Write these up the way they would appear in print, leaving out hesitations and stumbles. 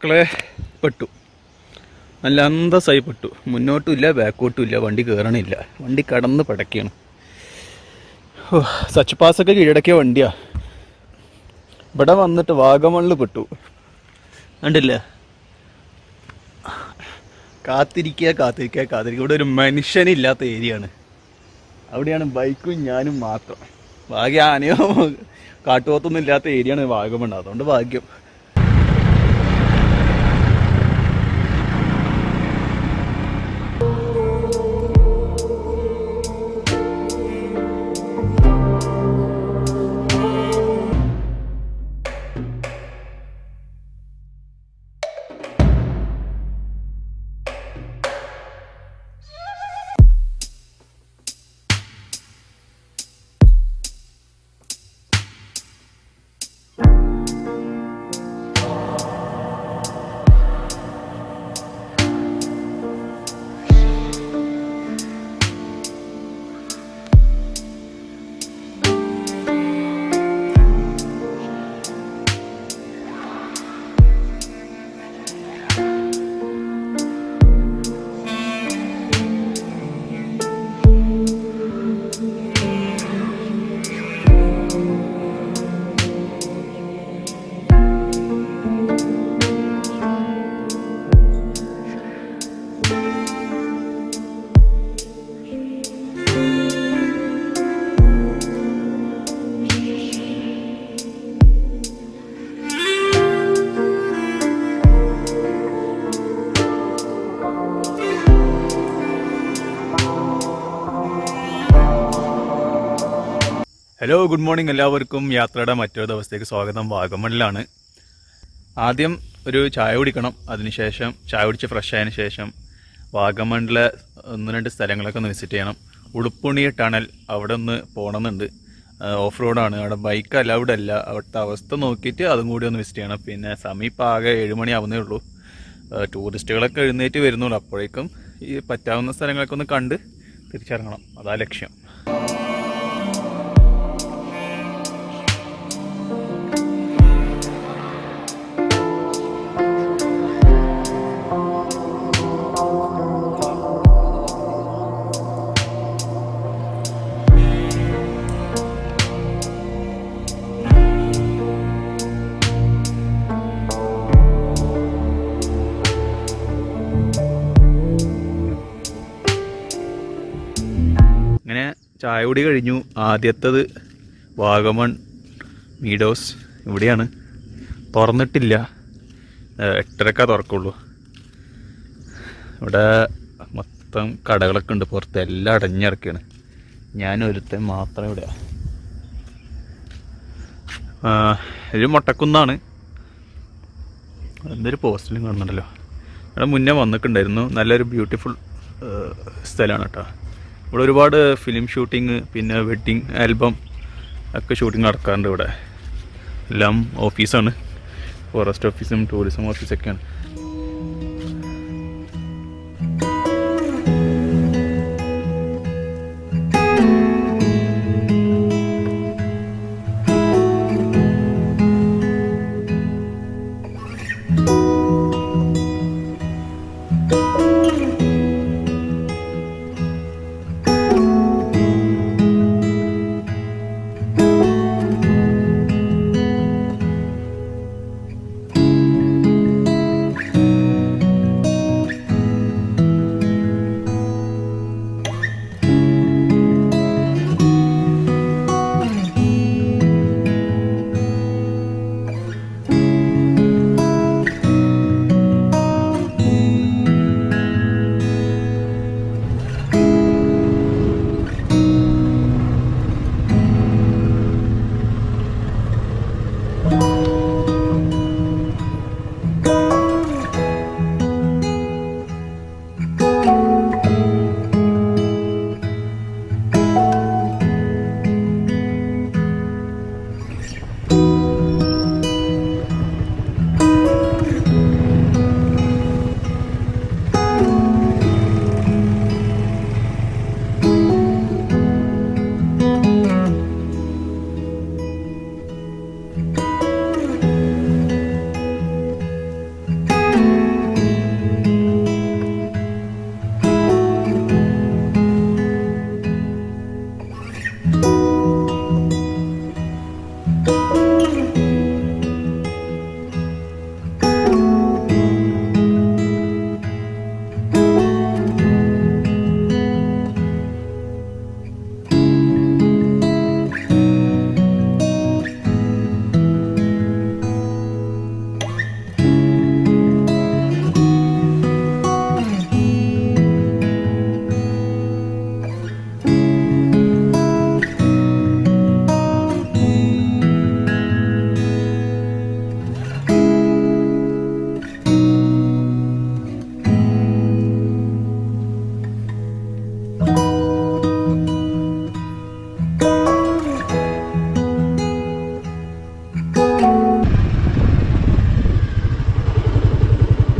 മക്കളെ പെട്ടു, നല്ല അന്തസ്സായി പെട്ടു. മുന്നോട്ടും ഇല്ല ബാക്കോട്ടും ഇല്ല, വണ്ടി കയറണില്ല, വണ്ടി കടന്ന് പടക്കുകയാണ്. സച്ച് പാസൊക്കെ കീഴടക്കിയ വണ്ടിയാ. ഇവിടെ വന്നിട്ട് വാഗമണ്ണിൽ പെട്ടു. കണ്ടില്ലേ, കാത്തിരിക്കുക. ഇവിടെ ഒരു മനുഷ്യനില്ലാത്ത ഏരിയയാണ്. അവിടെയാണ് ബൈക്കും ഞാനും മാത്രം. ഭാഗ്യം ആനയോ കാട്ടുപോത്തൊന്നും ഇല്ലാത്ത ഏരിയയാണ് വാഗമണ്, അതുകൊണ്ട് ഭാഗ്യം. ഹലോ, ഗുഡ് മോർണിംഗ് എല്ലാവർക്കും. യാത്രയുടെ മറ്റൊരു ദിവസത്തേക്ക് സ്വാഗതം. വാഗമണിലാണ്. ആദ്യം ഒരു ചായ കുടിക്കണം, അതിനുശേഷം ചായ കുടിച്ച് ഫ്രഷ് ആയതിനു ശേഷം വാഗമണിലെ 1-2 സ്ഥലങ്ങളൊക്കെ ഒന്ന് വിസിറ്റ് ചെയ്യണം. ഉളുപ്പുണി ടണൽ, അവിടെ ഒന്ന് പോകണമെന്നുണ്ട്. ഓഫ് റോഡാണ്, അവിടെ ബൈക്ക് അലൗഡ് അല്ല. അവിടുത്തെ അവസ്ഥ നോക്കിയിട്ട് അതും കൂടി ഒന്ന് വിസിറ്റ് ചെയ്യണം. പിന്നെ സമയം ആകെ 7 മണി ആവുന്നേ ഉള്ളൂ. ടൂറിസ്റ്റുകളൊക്കെ എഴുന്നേറ്റ് വരുന്നുള്ളൂ. അപ്പോഴേക്കും ഈ പറ്റാവുന്ന സ്ഥലങ്ങളൊക്കെ ഒന്ന് കണ്ട് തിരിച്ചിറങ്ങണം, അതാ ലക്ഷ്യം. ചായ കുടി കഴിഞ്ഞു. ആദ്യത്തേത് വാഗമൺ മീഡോസ് ഇവിടെയാണ്. തുറന്നിട്ടില്ല, 8:30 തുറക്കുള്ളൂ. ഇവിടെ മൊത്തം കടകളൊക്കെ ഉണ്ട്, പുറത്ത് എല്ലാം അടഞ്ഞിറക്കുകയാണ്. ഞാനൊരുത്തൻ മാത്രം ഇവിടെ. ഒരു മൊട്ടക്കുന്നാണ്. എന്തൊരു പോസ്റ്റിലും കാണുന്നുണ്ടല്ലോ. ഇവിടെ മുന്നേ വന്നിട്ടുണ്ടായിരുന്നു. നല്ലൊരു ബ്യൂട്ടിഫുൾ സ്ഥലമാണ് കേട്ടോ. ഇവിടെ ഒരുപാട് ഫിലിം ഷൂട്ടിങ്, പിന്നെ വെഡ്ഡിങ് ആൽബം ഒക്കെ ഷൂട്ടിങ് നടക്കാറുണ്ട്. ഇവിടെ എല്ലാം ഓഫീസാണ്, ഫോറസ്റ്റ് ഓഫീസും ടൂറിസം ഓഫീസൊക്കെയാണ്.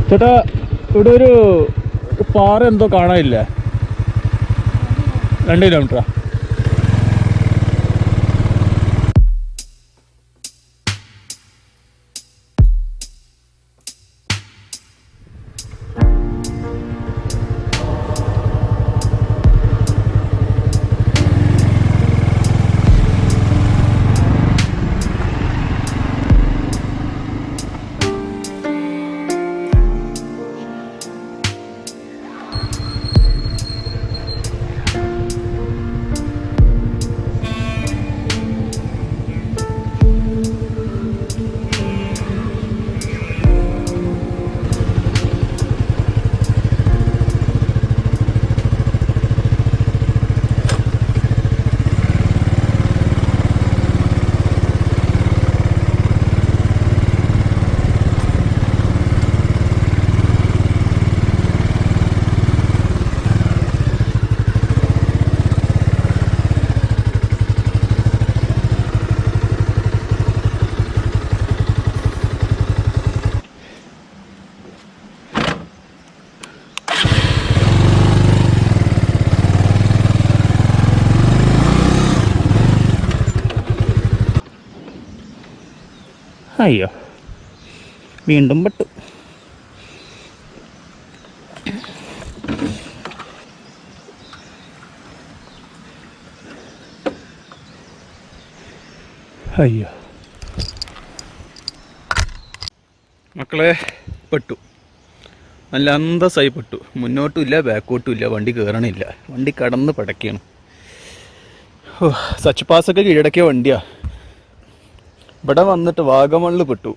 ചേട്ടാ ഇവിടെ ഒരു പാറ എന്തോ കാണാനില്ല. 2 കിലോമീറ്ററാ? അയ്യോ, വീണ്ടും പെട്ടു. അയ്യോ മക്കളെ, പെട്ടു. നല്ല അന്തസ്സായി പെട്ടു. മുന്നോട്ടും ഇല്ല ബാക്കോട്ടും ഇല്ല, വണ്ടി കയറണില്ല, വണ്ടി കടന്ന് പടക്കുകയാണ്. ഓ, സച്ച് പാസൊക്കെ കീഴടക്കിയ വണ്ടിയാ. ഇവിടെ വന്നിട്ട് വാഗമണ്ണിൽ പെട്ടു.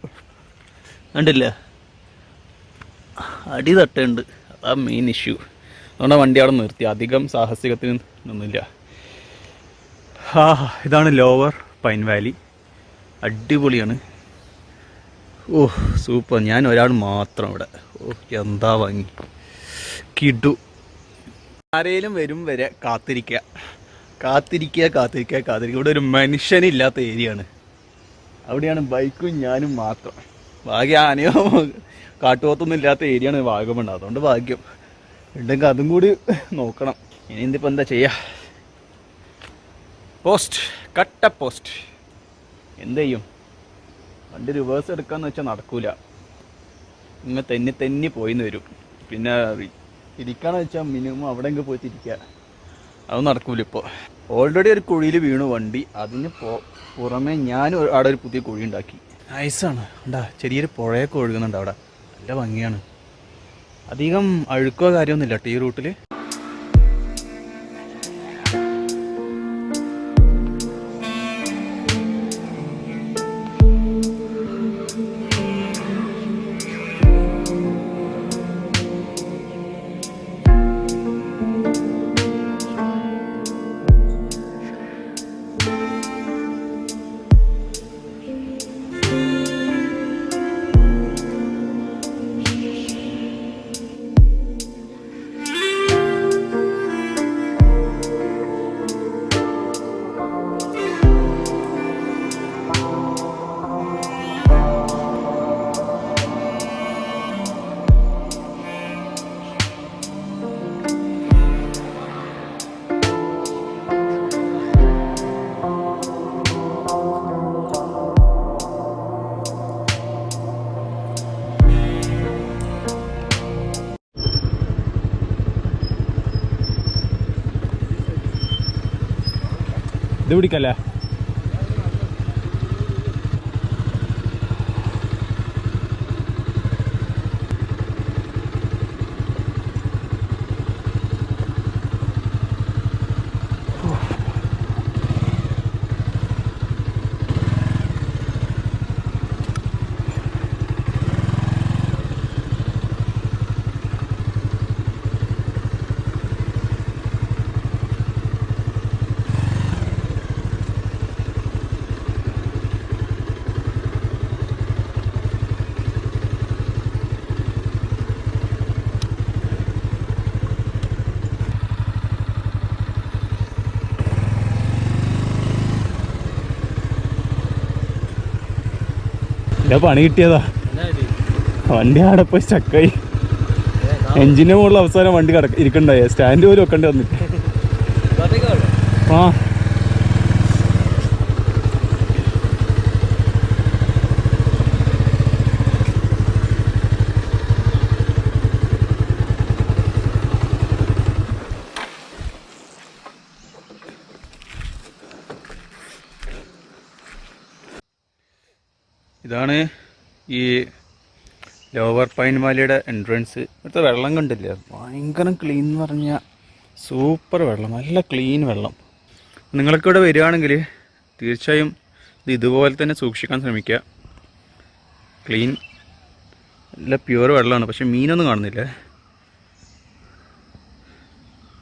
കണ്ടില്ല, അടി തട്ടുണ്ട്. അതാ മെയിൻ ഇഷ്യൂ. അതുകൊണ്ട് വണ്ടി അവിടെ നിർത്തി. അധികം സാഹസികത്തിന് ഒന്നുമില്ല. ഇതാണ് ലോവർ പൈൻ വാലി. അടിപൊളിയാണ്. ഓ സൂപ്പർ. ഞാൻ ഒരാൾ മാത്രം ഇവിടെ. ഓ എന്താ ഭംഗി, കിടു. ആരേലും വരും വരെ കാത്തിരിക്കുക, കാത്തിരിക്കുക, കാത്തിരിക്കുക, കാത്തിരിക്കുക. ഇവിടെ ഒരു മനുഷ്യനില്ലാത്ത ഏരിയ ആണ്. അവിടെയാണ് ബൈക്കും ഞാനും മാത്രം. ഭാഗ്യം ആനയോ കാട്ടുപോത്തൊന്നും ഇല്ലാത്ത ഏരിയ ആണ് വാഗമൺ. അതുകൊണ്ട് ഭാഗ്യം ഉണ്ടെങ്കിൽ അതും കൂടി നോക്കണം. ഇനി എന്തിപ്പോൾ എന്താ ചെയ്യുക? പോസ്റ്റ്, കട്ട പോസ്റ്റ്. എന്ത് ചെയ്യും? വണ്ടി റിവേഴ്സ് എടുക്കാന്ന് വെച്ചാൽ നടക്കൂല. ഇങ്ങനെ തെന്നി പോയിന്ന് വരും. പിന്നെ ഇരിക്കാന്ന് വെച്ചാൽ മിനിമം അവിടെ എങ്കിൽ പോയിട്ട് ഇരിക്കുക. അത് നടക്കൂല. ഇപ്പോൾ ഓൾറെഡി ഒരു കുഴിയിൽ വീണു വണ്ടി. അതിന് പുറമെ ഞാൻ അവിടെ ഒരു പുതിയ കുഴി ഉണ്ടാക്കി. നൈസാണ്. ഉണ്ടാ ചെറിയൊരു പുഴയൊക്കെ ഒഴുകുന്നുണ്ട് അവിടെ. നല്ല ഭംഗിയാണ്. അധികം അഴുക്കോ കാര്യമൊന്നുമില്ല കേട്ടോ ഈ റൂട്ടിൽ. ഇത് പിടിക്കല്ലേ? പണി കിട്ടിയതാ. വണ്ടി അവിടെ പോയി സ്റ്റക്കായി. എഞ്ചിൻ്റെ മുകളിൽ അവസാനം വണ്ടി ഇരിക്കണ്ടായി, സ്റ്റാൻഡ് പോലും വെക്കേണ്ടി വന്നിട്ട്. ആ ഇതാണ് ഈ ലോവർ പൈൻ വാലിയുടെ എൻട്രൻസ്. ഇവിടുത്തെ വെള്ളം കണ്ടില്ല, ഭയങ്കര ക്ലീൻ എന്ന് പറഞ്ഞാൽ സൂപ്പർ വെള്ളം, നല്ല ക്ലീൻ വെള്ളം. നിങ്ങളൊക്കെ ഇവിടെ വരികയാണെങ്കിൽ തീർച്ചയായും ഇത് ഇതുപോലെ തന്നെ സൂക്ഷിക്കാൻ ശ്രമിക്കുക. ക്ലീൻ നല്ല പ്യുവർ വെള്ളമാണ്, പക്ഷെ മീനൊന്നും കാണുന്നില്ല.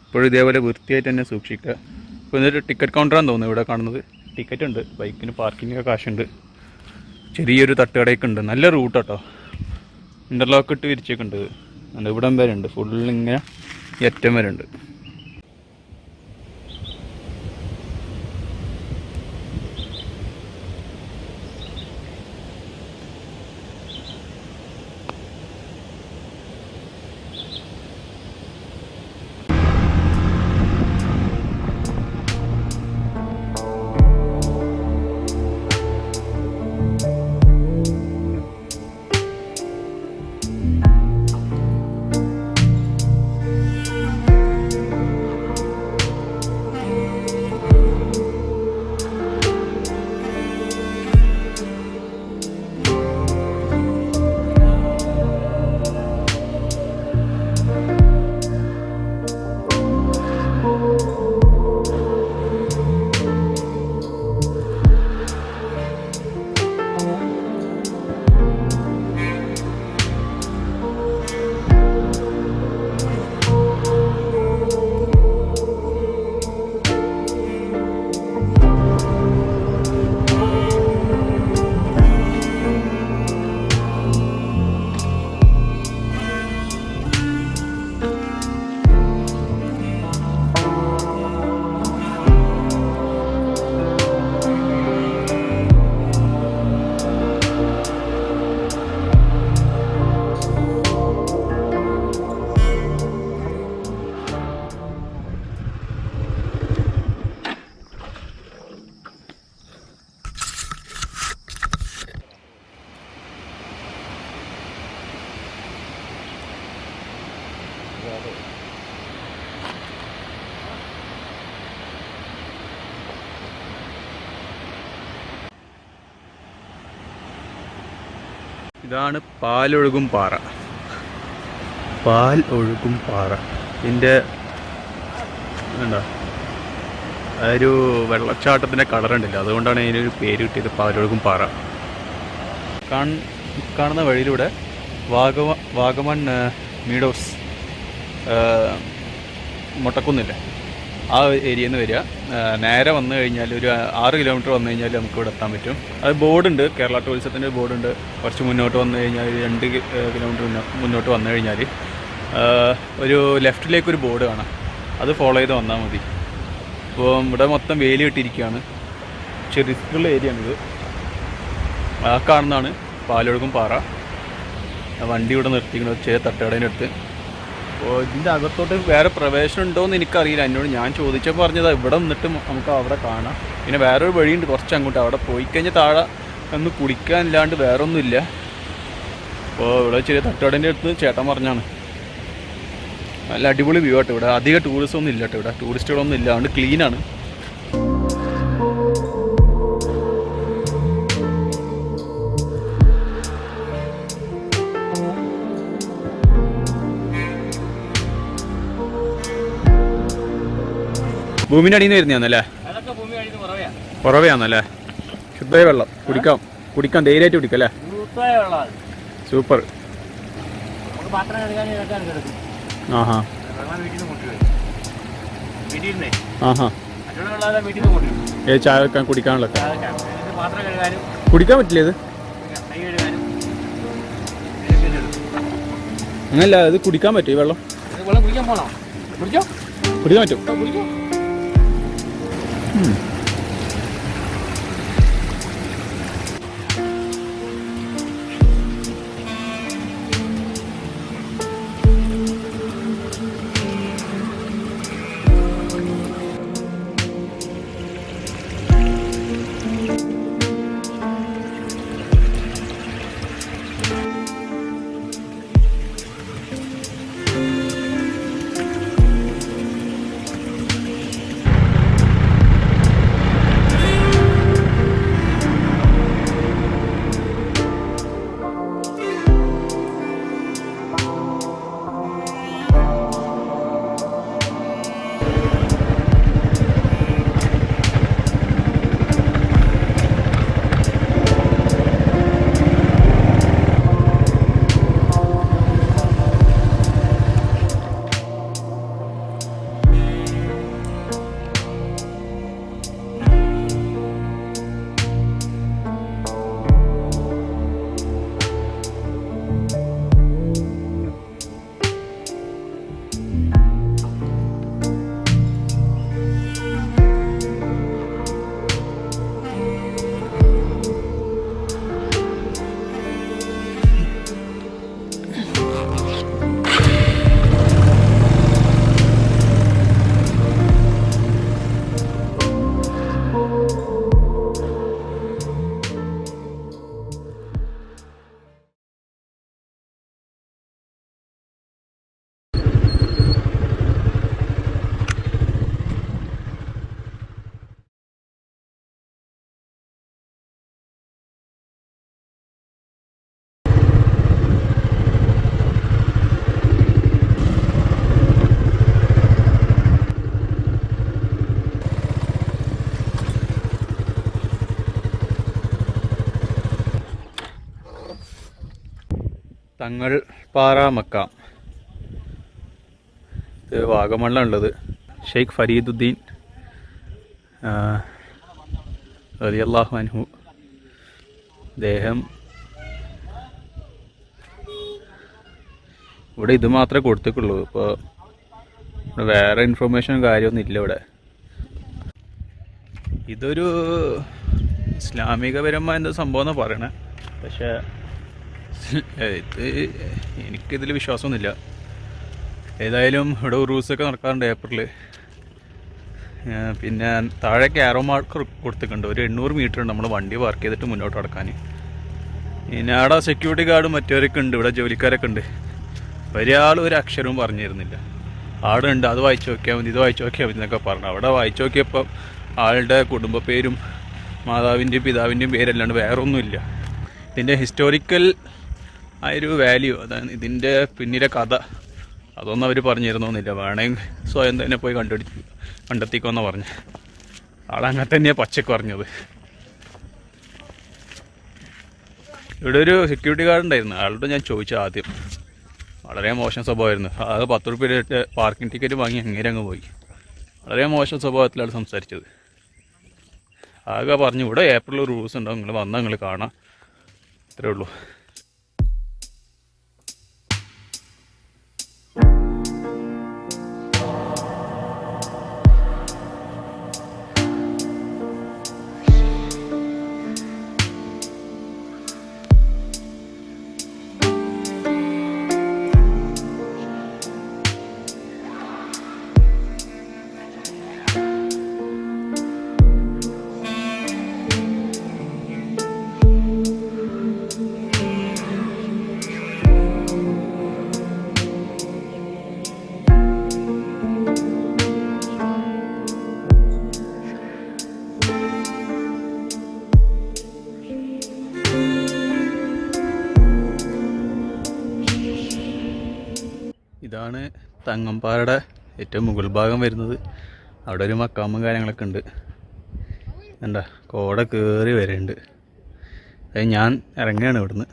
ഇപ്പോഴും ഇതേപോലെ വൃത്തിയായിട്ട് തന്നെ സൂക്ഷിക്കുക. ഇപ്പോൾ ഇതൊരു ടിക്കറ്റ് കൗണ്ടറാണെന്ന് തോന്നുന്നു ഇവിടെ കാണുന്നത്. ടിക്കറ്റ് ഉണ്ട്, ബൈക്കിന് പാർക്കിങ്ങിന് കാശുണ്ട്, ചെറിയൊരു തട്ടുകടയൊക്കെ ഉണ്ട്. നല്ല റൂട്ട് കേട്ടോ, ഇൻ്റർലോക്ക് ഇട്ട് വിരിച്ചൊക്കെ ഉണ്ട്. ഇവിടം വരെ ഉണ്ട്, ഫുള്ളിങ്ങനെ അറ്റം വരെ ഉണ്ട്. ഇതാണ് പാലൊഴുകും പാറ. പാൽ ഒഴുകും പാറ. ഇതിൻ്റെ എന്താ ഒരു വെള്ളച്ചാട്ടത്തിൻ്റെ കളറുണ്ടല്ലോ, അതുകൊണ്ടാണ് ഇതിനൊരു പേര് കിട്ടിയത്, പാലൊഴുകും പാറ. കാണുന്ന വഴിയിലൂടെ വാഗമൺ മീഡോസ് മൊട്ടക്കുന്നില്ലേ, ആ ഏരിയയിൽ നിന്ന് വരിക. നേരെ വന്നു കഴിഞ്ഞാൽ ഒരു 6 കിലോമീറ്റർ വന്നു കഴിഞ്ഞാൽ നമുക്ക് ഇവിടെ എത്താൻ പറ്റും. അത് ബോർഡുണ്ട്, കേരള ടൂറിസത്തിൻ്റെ ബോർഡുണ്ട്. കുറച്ച് മുന്നോട്ട് വന്നു കഴിഞ്ഞാൽ 2 കിലോമീറ്റർ മുന്നോട്ട് വന്നു കഴിഞ്ഞാൽ ഒരു ലെഫ്റ്റിലേക്കൊരു ബോർഡ് കാണാം, അത് ഫോളോ ചെയ്ത് വന്നാൽ മതി. അപ്പോൾ ഇവിടെ മൊത്തം വേലി കെട്ടിയിരിക്കുകയാണ്, ചെറിയ റിസ്ക്കുള്ള ഏരിയയാണിത്. ആ കാണുന്നതാണ് പാലൊഴുകും പാറ. വണ്ടി ഇവിടെ നിർത്തിക്കുന്നത് ചെറിയ തട്ടുകടേൻ്റെ അടുത്ത്. അപ്പോൾ ഇതിൻ്റെ അകത്തോട്ട് വേറെ പ്രവേശനം ഉണ്ടോയെന്ന് എനിക്കറിയില്ല. എന്നോട് ഞാൻ ചോദിച്ചപ്പോൾ പറഞ്ഞത് ഇവിടെ നിന്നിട്ട് നമുക്ക് അവിടെ കാണാം. പിന്നെ വേറൊരു വഴിയുണ്ട് കുറച്ച് അങ്ങോട്ട്, അവിടെ പോയി കഴിഞ്ഞാൽ താഴെ ഒന്ന് കുടിക്കാനില്ലാണ്ട് വേറെ ഒന്നുമില്ല. അപ്പോൾ ഇവിടെ ചെറിയ തട്ടുകടേൻ്റെ അടുത്ത് ചേട്ടൻ പറഞ്ഞാണ്. നല്ല അടിപൊളി വ്യൂ ആട്ടോ ഇവിടെ. അധികം ടൂറിസം ഒന്നും ഇല്ല കേട്ടോ ഇവിടെ, ടൂറിസ്റ്റുകളൊന്നും ഇല്ല, അതുകൊണ്ട് ക്ലീനാണ്. ഭൂമിൻ്റെ അടിയിൽ നിന്ന് വരുന്നതാണല്ലേ? പുറവെയാണല്ലേ? ശുദ്ധമായ വെള്ളം കുടിക്കാം ധൈര്യമായിട്ട് കുടിക്കാം അല്ലേ? സൂപ്പർ. ആഹാ ആഹാ ചായ വെക്കാൻ കുടിക്കാനുള്ള കുടിക്കാൻ പറ്റില്ല ഇത്? അങ്ങനല്ല, ഇത് കുടിക്കാൻ പറ്റും ഈ വെള്ളം? കുടിക്കാൻ പറ്റും. തങ്ങൾപ്പാറ മക്കാം. ഇത് വാഗമണ്ണിലുള്ളത്. ഷെയ്ഖ് ഫരീദുദ്ദീൻ റളിയല്ലാഹു അൻഹു അദ്ദേഹം ഇവിടെ ഇത് മാത്രമേ കൊടുത്തിട്ടുള്ളൂ. ഇപ്പോൾ വേറെ ഇൻഫർമേഷൻ കാര്യമൊന്നും ഇല്ല ഇവിടെ. ഇതൊരു ഇസ്ലാമികപരമായ എന്താ സംഭവം എന്നാണ് പറയണേ. പക്ഷേ ഇത് എനിക്കിതിൽ വിശ്വാസമൊന്നുമില്ല. ഏതായാലും ഇവിടെ ഉറൂസൊക്കെ നടക്കാറുണ്ട് ഏപ്രിൽ. പിന്നെ താഴേക്ക് ആരോ മാർക്ക് കൊടുത്തിട്ടുണ്ട്. ഒരു 800 മീറ്റർ ഉണ്ട് നമ്മൾ വണ്ടി പാർക്ക് ചെയ്തിട്ട് മുന്നോട്ട് നടക്കാൻ. പിന്നെ അവിടെ സെക്യൂരിറ്റി ഗാർഡും മറ്റവരൊക്കെ ഉണ്ട്, ഇവിടെ ജോലിക്കാരൊക്കെ ഉണ്ട്. ഒരാൾ ഒരു അക്ഷരവും പറഞ്ഞിരുന്നില്ല. ആടെ ഉണ്ട്, അത് വായിച്ചു നോക്കിയാൽ മതി, ഇത് വായിച്ചു നോക്കിയാൽ മതി എന്നൊക്കെ പറഞ്ഞു. അവിടെ വായിച്ചു നോക്കിയപ്പോൾ ആളുടെ കുടുംബ പേരും മാതാവിൻ്റെയും പിതാവിൻ്റെയും പേരല്ലാണ്ട് വേറെ ഒന്നുമില്ല. ഇതിൻ്റെ ഹിസ്റ്റോറിക്കൽ ആയൊരു വാല്യൂ, അതാണ് ഇതിൻ്റെ പിന്നിലെ കഥ, അതൊന്നും അവർ പറഞ്ഞു തരുന്നൊന്നുമില്ല. വേണമെങ്കിൽ സ്വയം തന്നെ പോയി കണ്ടെത്തിക്കോന്നാണ് പറഞ്ഞത്. ആളങ്ങനെ തന്നെയാണ് പച്ചക്ക് പറഞ്ഞത്. ഇവിടെ ഒരു സെക്യൂരിറ്റി ഗാർഡ് ഉണ്ടായിരുന്നു. ആളോട് ഞാൻ ചോദിച്ചു ആദ്യം. വളരെ മോശം സ്വഭാവമായിരുന്നു. അത് 10 രൂപ പാർക്കിംഗ് ടിക്കറ്റ് വാങ്ങി അങ്ങനെ അങ്ങ് പോയി. വളരെ മോശം സ്വഭാവത്തിലാണ് സംസാരിച്ചത്. ആകെ പറഞ്ഞു ഇവിടെ ഏപ്രിൽ റൂൾസ് ഉണ്ടാവും, നിങ്ങൾ വന്നാൽ നിങ്ങൾ കാണാം, ഇത്രേ ഉള്ളൂ. ഇതാണ് തങ്ങമ്പാറയുടെ ഏറ്റവും മുകൾ ഭാഗം വരുന്നത്. അവിടെ ഒരു മക്കാമും കാര്യങ്ങളൊക്കെ ഉണ്ട്. എന്താ കോട കയറി വരുന്നുണ്ട്. അത് ഞാൻ ഇറങ്ങുകയാണ് ഇവിടുന്ന്.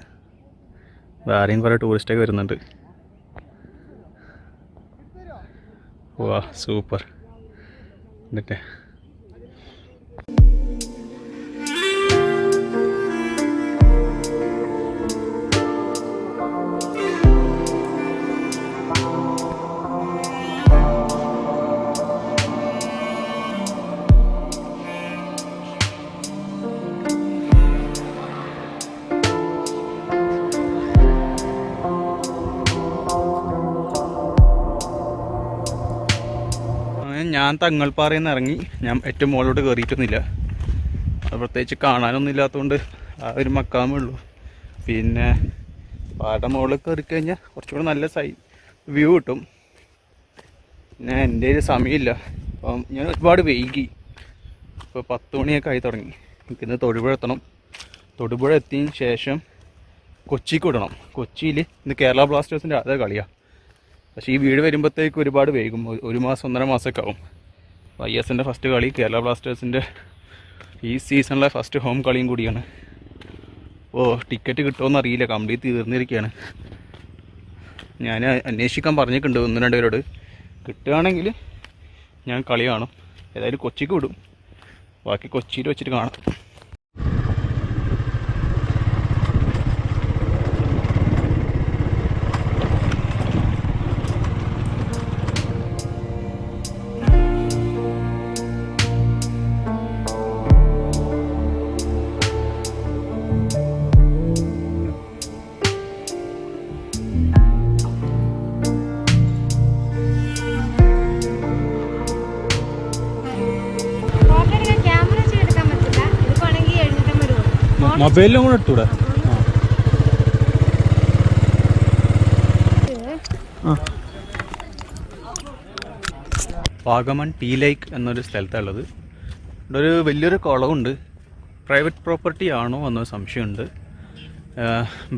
വേറെയും കുറേ ടൂറിസ്റ്റൊക്കെ വരുന്നുണ്ട്. വാ സൂപ്പർ. എന്നിട്ടേ ഞാൻ തങ്ങൾപ്പാറയിൽ നിന്ന് ഇറങ്ങി. ഞാൻ ഏറ്റവും മുകളിലോട്ട് കയറിയിട്ടൊന്നുമില്ല. അത് പ്രത്യേകിച്ച് കാണാനൊന്നും ഇല്ലാത്തതുകൊണ്ട് ആ ഒരു മക്കാമേ ഉള്ളൂ. പിന്നെ പാറയുടെ മുകളിൽ കയറി കഴിഞ്ഞാൽ കുറച്ചുകൂടെ നല്ല വ്യൂ കിട്ടും. പിന്നെ എൻ്റെ ഒരു സമയമില്ല, അപ്പം ഞാൻ ഒരുപാട് വൈകി. ഇപ്പോൾ 10 മണിയൊക്കെ ആയി തുടങ്ങി. എനിക്കിന്ന് തൊടുപുഴ എത്തണം. തൊടുപുഴ എത്തിയതിന് ശേഷം കൊച്ചിക്ക് വിടണം. കൊച്ചിയിൽ ഇന്ന് കേരള ബ്ലാസ്റ്റേഴ്സിൻ്റെ അതേ കളിയാണ്. പക്ഷേ ഈ വീട് വരുമ്പോഴത്തേക്ക് ഒരുപാട് വൈകും. 1 മാസം 1.5 മാസമൊക്കെ ആവും. ISൻ്റെ ഫസ്റ്റ് കളി കേരള ബ്ലാസ്റ്റേഴ്സിൻ്റെ ഈ സീസണിലെ ഫസ്റ്റ് ഹോം കളിയും കൂടിയാണ്. ടിക്കറ്റ് കിട്ടുമോയെന്ന് അറിയില്ല, കംപ്ലീറ്റ് തീർന്നിരിക്കുകയാണ്. ഞാൻ അന്വേഷിക്കാൻ പറഞ്ഞിട്ടുണ്ട് 1-2 പേരോട്. കിട്ടുകയാണെങ്കിൽ ഞാൻ കളി കാണും. ഏതായാലും കൊച്ചിക്ക് വിടും, ബാക്കി കൊച്ചിയിൽ വെച്ചിട്ട് കാണാം. മൊബൈലിലും കൂടെ എടുത്തൂടെ? വാഗമൺ ടീ ലേക്ക് എന്നൊരു സ്ഥലത്തുള്ളത്. ഇവിടെ ഒരു വലിയൊരു കുളമുണ്ട്. പ്രൈവറ്റ് പ്രോപ്പർട്ടി ആണോ എന്നൊരു സംശയമുണ്ട്.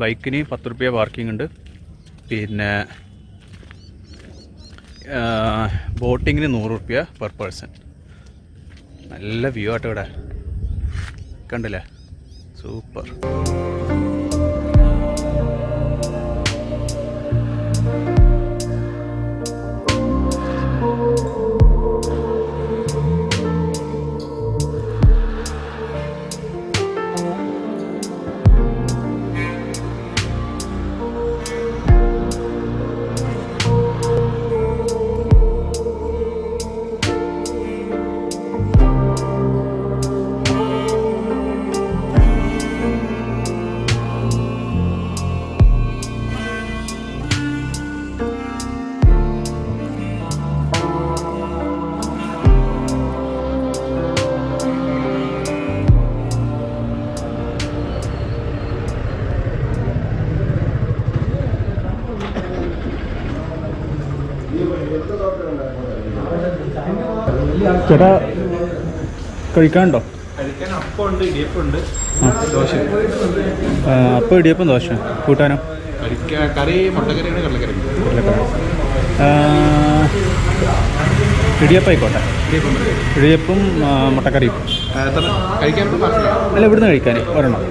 ബൈക്കിന് 10 രൂപ പാർക്കിംഗ് ഉണ്ട്. പിന്നെ ബോട്ടിങ്ങിന് 100 രൂപ പെർ പേഴ്സൺ. നല്ല വ്യൂ ആട്ടോ ഇവിടെ, കണ്ടില്ലേ? സൂപ്പർ. ചേട്ടാ കഴിക്കാനുണ്ടോ? കഴിക്കാൻ അപ്പമുണ്ട്, ഇടിയപ്പമുണ്ട്, ദോശ. അപ്പോൾ ഇടിയപ്പം ദോശ. കൂട്ടാനോ? കറി മുട്ടക്കറിയാണ്, കടലക്കറി. ഇടിയപ്പം ആയിക്കോട്ടെ. ഇടിയപ്പം മുട്ടക്കറിയും കഴിക്കാൻ അല്ല, ഇവിടുന്ന് കഴിക്കാൻ ഒരെണ്ണം.